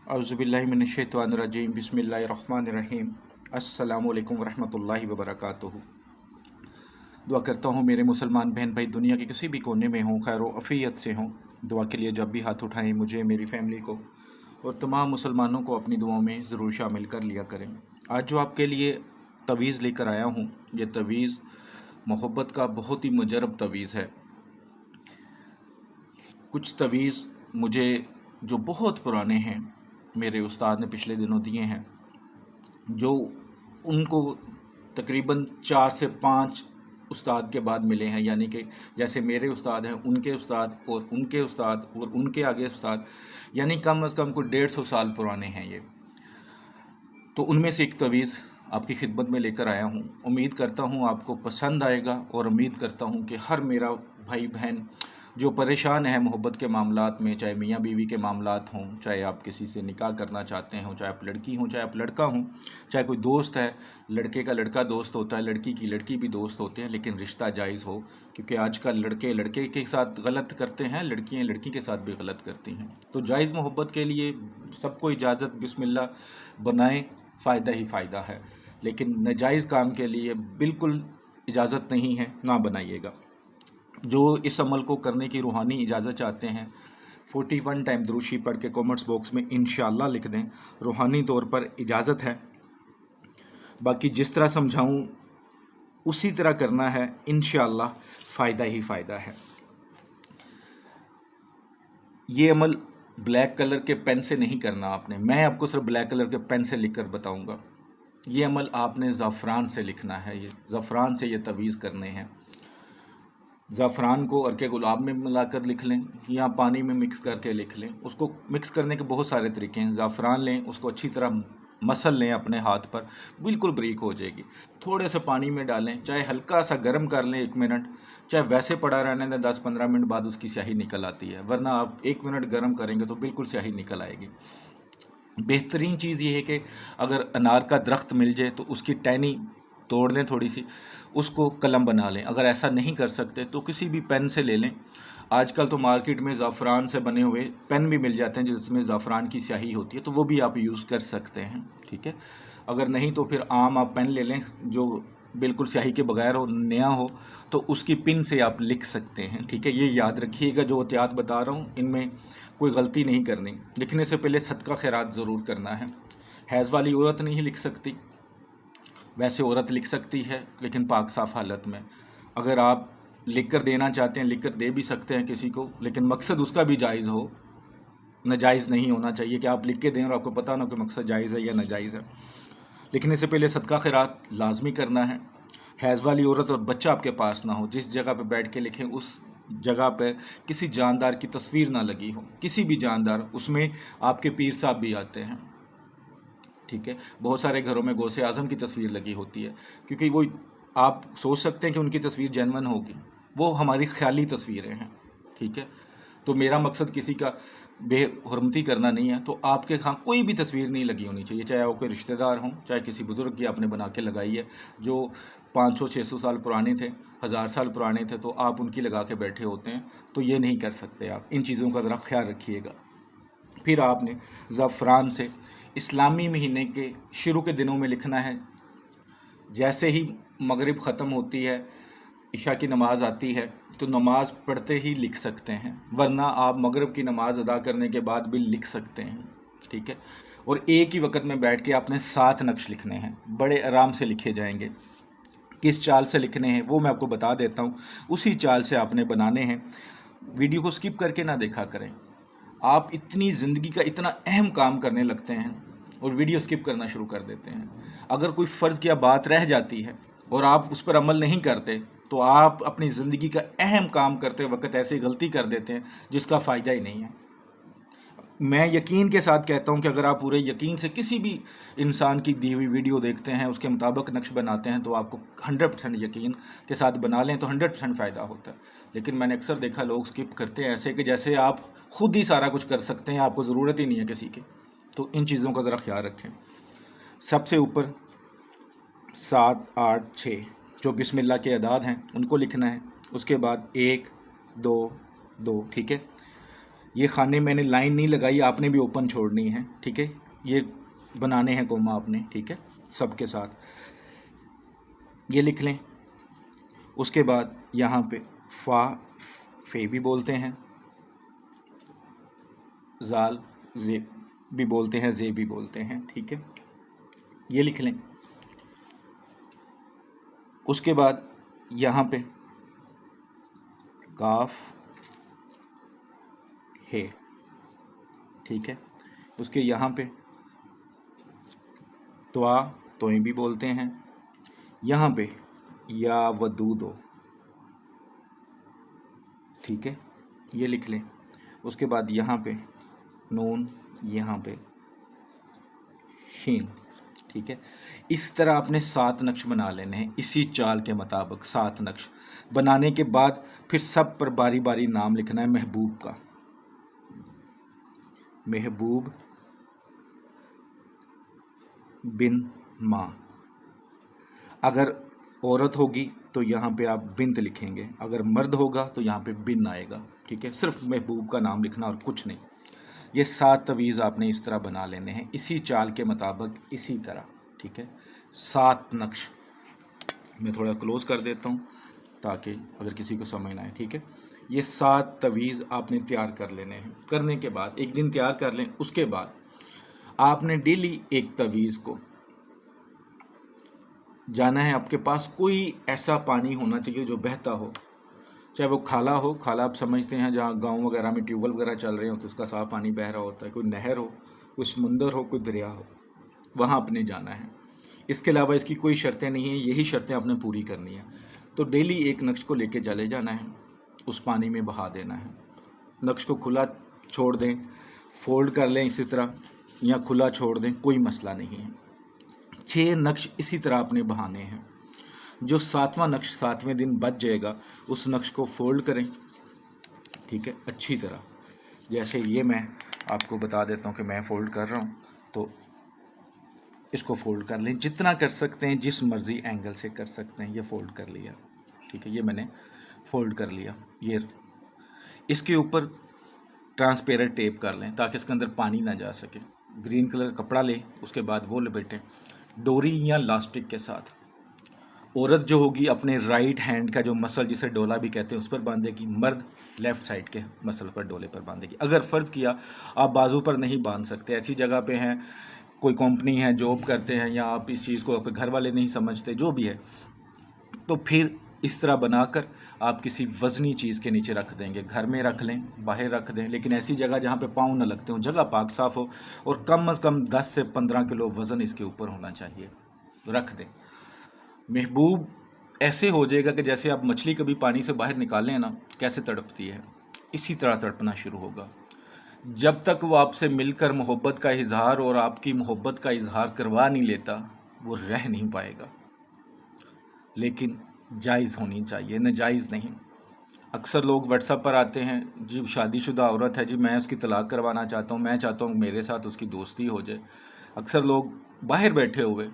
औज़ुबिल्लाहि मिनश्शैतानिर्रजीम बिस्मिल्लाहिर्रहमानिर्रहीम अस्सलामुअलैकुम वरहमतुल्लाहि वबरकातुहू। दुआ करता हूँ मेरे मुसलमान बहन भाई दुनिया के किसी भी कोने में हों, खैर अफ़ियत से हों। दुआ के लिए जब भी हाथ उठाएं मुझे, मेरी फ़ैमिली को और तमाम मुसलमानों को अपनी दुआओं में ज़रूर शामिल कर लिया करें। आज जो आपके लिए तवीज़ लेकर आया हूँ, ये तवीज़ मोहब्बत का बहुत ही मुजरब तवीज़ है। कुछ तवीज़ मुझे जो बहुत पुराने हैं मेरे उस्ताद ने पिछले दिनों दिए हैं, जो उनको तकरीबन 4 से 5 उस्ताद के बाद मिले हैं। यानी कि जैसे मेरे उस्ताद हैं, उनके उस्ताद और उनके उस्ताद और उनके आगे उस्ताद, यानी कम अज़ कम कोई 150 साल पुराने हैं ये। तो उनमें से एक तवीज़ आपकी खिदमत में लेकर आया हूँ। उम्मीद करता हूँ आपको पसंद आएगा और उम्मीद करता हूँ कि हर मेरा भाई बहन जो परेशान है मोहब्बत के मामलात में, चाहे मियाँ बीवी के मामलात हों, चाहे आप किसी से निकाह करना चाहते हों, चाहे आप लड़की हों, चाहे आप लड़का हों, चाहे कोई दोस्त है, लड़के का लड़का दोस्त होता है, लड़की की लड़की भी दोस्त होते हैं, लेकिन रिश्ता जायज़ हो। क्योंकि आजकल लड़के लड़के के साथ गलत करते हैं, लड़कियाँ लड़की के साथ भी गलत करती हैं। तो जायज़ मोहब्बत के लिए सबको इजाज़त बिस्मिल्लाह बनाएं, फ़ायदा ही फ़ायदा है। लेकिन नाजायज़ काम के लिए बिल्कुल इजाज़त नहीं है, ना बनाइएगा। जो इस अमल को करने की रूहानी इजाज़त चाहते हैं 41 टाइम दुरूशी पढ़ के कमेंट्स बॉक्स में इंशाअल्लाह लिख दें। रूहानी तौर पर इजाज़त है, बाकी जिस तरह समझाऊं उसी तरह करना है, इंशाअल्लाह फ़ायदा ही फ़ायदा है। ये अमल ब्लैक कलर के पेन से नहीं करना आपने, मैं आपको सिर्फ ब्लैक कलर के पेन से लिख कर बताऊँगा। ये अमल आपने ज़ाफ़रान से लिखना है, ये ज़ाफ़रान से ये तवीज़ करने हैं। ज़ाफ़रान को अर्के गुलाब में मिलाकर लिख लें या पानी में मिक्स करके लिख लें। उसको मिक्स करने के बहुत सारे तरीके हैं। ज़ाफ़रान लें, उसको अच्छी तरह मसल लें अपने हाथ पर, बिल्कुल बारीक हो जाएगी। थोड़े से पानी में डालें, चाहे हल्का सा गर्म कर लें 1 मिनट, चाहे वैसे पड़ा रहने दें, 10-15 मिनट बाद उसकी स्याही निकल आती है। वरना आप 1 मिनट गर्म करेंगे तो बिल्कुल स्याही निकल आएगी। बेहतरीन चीज़ ये है कि अगर अनार का दरख्त मिल जाए तो उसकी टहनी तोड़ लें थोड़ी सी, उसको कलम बना लें। अगर ऐसा नहीं कर सकते तो किसी भी पेन से ले लें। आजकल तो मार्केट में ज़ाफ़रान से बने हुए पेन भी मिल जाते हैं जिसमें ज़ाफ़रान की स्याही होती है, तो वो भी आप यूज़ कर सकते हैं, ठीक है। अगर नहीं तो फिर आम आप पेन ले लें जो बिल्कुल स्याही के बगैर हो, नया हो, तो उसकी पिन से आप लिख सकते हैं, ठीक है। ये याद रखिएगा, जो एहतियात बता रहा हूँ इनमें कोई गलती नहीं करनी। लिखने से पहले सदका खैरात ज़रूर करना है। हैज़ वाली औरत नहीं लिख सकती, वैसे औरत लिख सकती है लेकिन पाक साफ़ हालत में। अगर आप लिख कर देना चाहते हैं, लिख कर दे भी सकते हैं किसी को, लेकिन मकसद उसका भी जायज़ हो, नाजायज़ नहीं होना चाहिए कि आप लिख के दें और आपको पता ना कि मकसद जायज़ है या नाजायज़ है। लिखने से पहले सदका खैरात लाजमी करना है। हैज़ वाली औरत और बच्चा आपके पास ना हो, जिस जगह पे बैठ के लिखें उस जगह पर किसी जानदार की तस्वीर ना लगी हो, किसी भी जानदार, उसमें आपके पीर साहब भी आते हैं, ठीक है। बहुत सारे घरों में गौसे आज़म की तस्वीर लगी होती है, क्योंकि वो आप सोच सकते हैं कि उनकी तस्वीर जेन्युइन होगी, वो हमारी ख्याली तस्वीरें हैं, ठीक है। तो मेरा मकसद किसी का बेहुरमती करना नहीं है। तो आपके यहाँ कोई भी तस्वीर नहीं लगी होनी चाहिए, चाहे वो कोई रिश्तेदार हों, चाहे किसी बुज़ुर्ग की आपने बना के लगाई है जो 500-600 साल पुराने थे, 1000 साल पुराने थे, तो आप उनकी लगा के बैठे होते हैं, तो ये नहीं कर सकते आप। इन चीज़ों का ज़रा ख्याल रखिएगा। फिर आपने ज़ाफ़रान से इस्लामी महीने के शुरू के दिनों में लिखना है। जैसे ही मगरिब ख़त्म होती है, इशा की नमाज़ आती है, तो नमाज़ पढ़ते ही लिख सकते हैं, वरना आप मगरिब की नमाज़ अदा करने के बाद भी लिख सकते हैं, ठीक है। और एक ही वक्त में बैठ के आपने 7 नक्श लिखने हैं, बड़े आराम से लिखे जाएंगे। किस चाल से लिखने हैं वो मैं आपको बता देता हूँ, उसी चाल से आपने बनाने हैं। वीडियो को स्किप करके ना देखा करें। आप इतनी ज़िंदगी का इतना अहम काम करने लगते हैं और वीडियो स्किप करना शुरू कर देते हैं। अगर कोई फ़र्ज़ या बात रह जाती है और आप उस पर अमल नहीं करते, तो आप अपनी ज़िंदगी का अहम काम करते वक्त ऐसी गलती कर देते हैं जिसका फ़ायदा ही नहीं है। मैं यकीन के साथ कहता हूं कि अगर आप पूरे यकीन से किसी भी इंसान की दी हुई वीडियो देखते हैं, उसके मुताबिक नक्श बनाते हैं, तो आपको 100% यकीन के साथ बना लें तो 100% फ़ायदा होता है। लेकिन मैंने अक्सर देखा लोग स्किप करते हैं ऐसे कि जैसे आप खुद ही सारा कुछ कर सकते हैं, आपको ज़रूरत ही नहीं है किसी की। तो इन चीज़ों का ज़रा ख्याल रखें। सबसे ऊपर 7, 8, 6 जो बिस्मिल्लाह के अदाद हैं उनको लिखना है। उसके बाद 1, 2, 2, ठीक है। ये खाने मैंने लाइन नहीं लगाई, आपने भी ओपन छोड़नी है, ठीक है। ये बनाने हैं कोमा आपने, ठीक है, सबके साथ ये लिख लें। उसके बाद यहाँ पे फा फे भी बोलते हैं, जाल जे भी बोलते हैं, जे भी बोलते हैं, ठीक है, ये लिख लें। उसके बाद यहाँ पे काफ है, ठीक है। उसके यहाँ पे त्वा तोई भी बोलते हैं, यहाँ पे या वदूदो, ठीक है, ये लिख लें। उसके बाद यहाँ पे नून, यहाँ पे शीन, ठीक है। इस तरह आपने 7 नक्श बना लेने हैं, इसी चाल के मुताबिक 7 नक्श बनाने के बाद फिर सब पर बारी बारी नाम लिखना है महबूब का। महबूब बिन माँ, अगर औरत होगी तो यहाँ पे आप बिन्त लिखेंगे, अगर मर्द होगा तो यहाँ पे बिन आएगा, ठीक है। सिर्फ महबूब का नाम लिखना और कुछ नहीं। ये 7 तवीज़ आपने इस तरह बना लेने हैं, इसी चाल के मुताबिक, इसी तरह, ठीक है। 7 नक्श मैं थोड़ा क्लोज कर देता हूँ ताकि अगर किसी को समझ ना आए, ठीक है। ये 7 तवीज़ आपने तैयार कर लेने हैं। करने के बाद एक दिन तैयार कर लें, उसके बाद आपने डेली एक तवीज़ को जाना है। आपके पास कोई ऐसा पानी होना चाहिए जो बहता हो, चाहे वो खाला हो, खाला आप समझते हैं जहाँ गांव वगैरह में ट्यूबवेल वगैरह चल रहे हो तो उसका साफ पानी बह रहा होता है, कोई नहर हो, कोई समुंदर हो, कोई दरिया हो, वहाँ आपने जाना है। इसके अलावा इसकी कोई शर्तें नहीं हैं, यही शर्तें आपने पूरी करनी है। तो डेली एक नक्श को लेके चले जाना है, उस पानी में बहा देना है। नक्श को खुला छोड़ दें, फोल्ड कर लें इसी तरह, या खुला छोड़ दें, कोई मसला नहीं है। 6 नक्श इसी तरह आपने बहाने हैं। जो 7वां नक्श 7वें दिन बच जाएगा, उस नक्श को फोल्ड करें, ठीक है, अच्छी तरह। जैसे ये मैं आपको बता देता हूँ कि मैं फ़ोल्ड कर रहा हूँ, तो इसको फ़ोल्ड कर लें, जितना कर सकते हैं, जिस मर्ज़ी एंगल से कर सकते हैं। ये फ़ोल्ड कर लिया, ठीक है, ये मैंने फ़ोल्ड कर लिया। ये इसके ऊपर ट्रांसपेरेंट टेप कर लें ताकि इसके अंदर पानी ना जा सके। ग्रीन कलर कपड़ा लें, उसके बाद वो लपेटें डोरी या लास्टिक के साथ। औरत जो होगी अपने राइट हैंड का जो मसल, जिसे डोला भी कहते हैं, उस पर बांधेगी। मर्द लेफ़्ट साइड के मसल पर, डोले पर बांधेगी। अगर फ़र्ज़ किया आप बाजू पर नहीं बांध सकते, ऐसी जगह पे हैं, कोई कंपनी है, जॉब करते हैं, या आप इस चीज़ को अपने घर वाले नहीं समझते, जो भी है, तो फिर इस तरह बनाकर आप किसी वज़नी चीज़ के नीचे रख देंगे। घर में रख लें, बाहर रख दें, लेकिन ऐसी जगह जहाँ पे पाँव न लगते हों, जगह पाक साफ़ हो, और कम से कम 10 से 15 किलो वज़न इसके ऊपर होना चाहिए, रख दें। महबूब ऐसे हो जाएगा कि जैसे आप मछली कभी पानी से बाहर निकालें ना, कैसे तड़पती है, इसी तरह तड़पना शुरू होगा। जब तक वो आपसे मिलकर मोहब्बत का इजहार और आपकी मोहब्बत का इजहार करवा नहीं लेता, वो रह नहीं पाएगा। लेकिन जायज़ होनी चाहिए, नाजायज़ नहीं। अक्सर लोग व्हाट्सएप पर आते हैं, जी शादीशुदा औरत है जी, मैं उसकी तलाक करवाना चाहता हूँ, मैं चाहता हूँ मेरे साथ उसकी दोस्ती हो जाए। अक्सर लोग बाहर बैठे हुए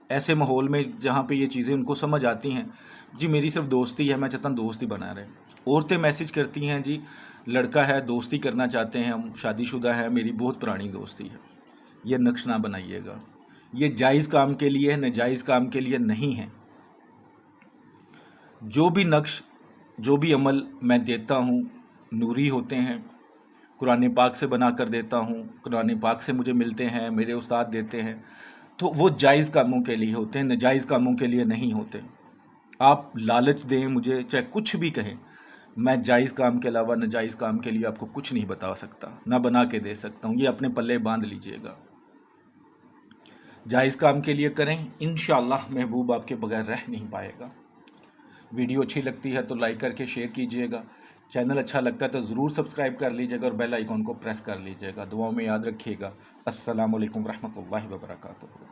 ऐसे माहौल में जहाँ पे ये चीज़ें उनको समझ आती हैं, जी मेरी सिर्फ दोस्ती है, मैं चाहता हूँ दोस्ती बना रहे। औरतें मैसेज करती हैं, जी लड़का है, दोस्ती करना चाहते हैं हम, शादीशुदा है, मेरी बहुत पुरानी दोस्ती है। ये नक्श ना बनाइएगा, ये जायज़ काम के लिए है, नाजायज़ काम के लिए नहीं है। जो भी नक्श, जो भी अमल मैं देता हूँ, नूरी होते हैं, कुरान पाक से बना कर देता हूँ, कुरान पाक से मुझे मिलते हैं, मेरे उस्ताद देते हैं, तो वो जायज़ कामों के लिए होते हैं, नाजायज़ कामों के लिए नहीं होते। आप लालच दें मुझे, चाहे कुछ भी कहें, मैं जायज़ काम के अलावा नाजायज़ काम के लिए आपको कुछ नहीं बता सकता, ना बना के दे सकता हूँ। ये अपने पल्ले बांध लीजिएगा। जायज़ काम के लिए करें, इंशाअल्लाह महबूब आपके बगैर रह नहीं पाएगा। वीडियो अच्छी लगती है तो लाइक करके शेयर कीजिएगा। चैनल अच्छा लगता है तो ज़रूर सब्सक्राइब कर लीजिएगा और बेल आइकॉन को प्रेस कर लीजिएगा। दुआओं में याद रखिएगा। अस्सलामु अलैकुम रहमतुल्लाहि व बरकातुहू।